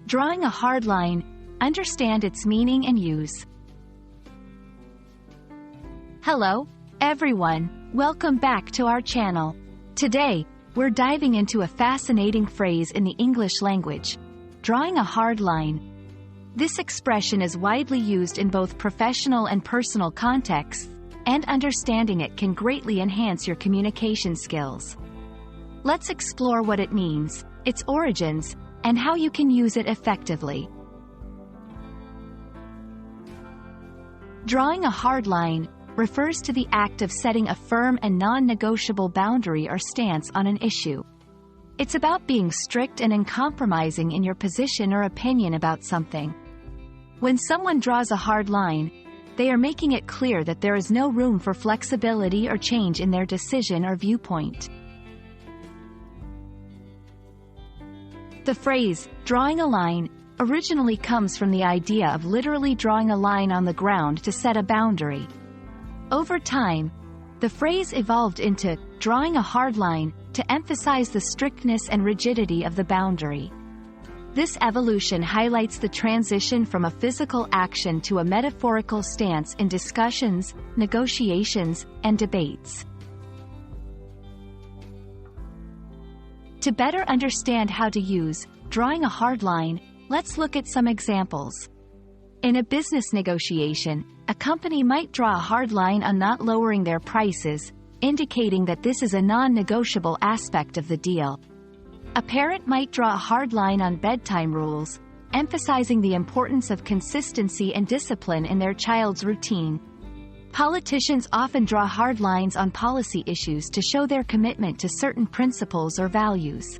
Drawing a hard line. Understand its meaning and use. Hello, everyone. Welcome back to our channel. Today, we're diving into a fascinating phrase in the English language: drawing a hard line. This expression is widely used in both professional and personal contexts, and understanding it can greatly enhance your communication skills. Let's explore what it means, its origins, and how you can use it effectively. Drawing a hard line refers to the act of setting a firm and non-negotiable boundary or stance on an issue. It's about being strict and uncompromising in your position or opinion about something. When someone draws a hard line, they are making it clear that there is no room for flexibility or change in their decision or viewpoint. The phrase, drawing a line, originally comes from the idea of literally drawing a line on the ground to set a boundary. Over time, the phrase evolved into drawing a hard line to emphasize the strictness and rigidity of the boundary. This evolution highlights the transition from a physical action to a metaphorical stance in discussions, negotiations, and debates. To better understand how to use drawing a hard line, let's look at some examples. In a business negotiation, a company might draw a hard line on not lowering their prices, indicating that this is a non-negotiable aspect of the deal. A parent might draw a hard line on bedtime rules, emphasizing the importance of consistency and discipline in their child's routine. Politicians often draw hard lines on policy issues to show their commitment to certain principles or values.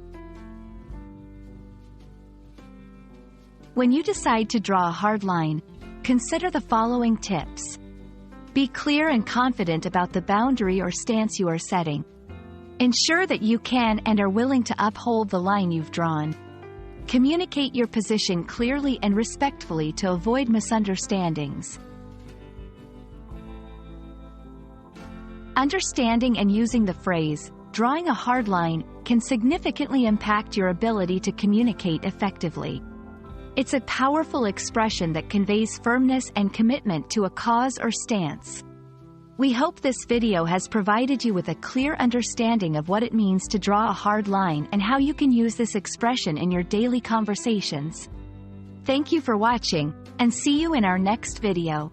When you decide to draw a hard line, consider the following tips. Be clear and confident about the boundary or stance you are setting. Ensure that you can and are willing to uphold the line you've drawn. Communicate your position clearly and respectfully to avoid misunderstandings. Understanding and using the phrase, drawing a hard line, can significantly impact your ability to communicate effectively. It's a powerful expression that conveys firmness and commitment to a cause or stance. We hope this video has provided you with a clear understanding of what it means to draw a hard line and how you can use this expression in your daily conversations. Thank you for watching, and see you in our next video.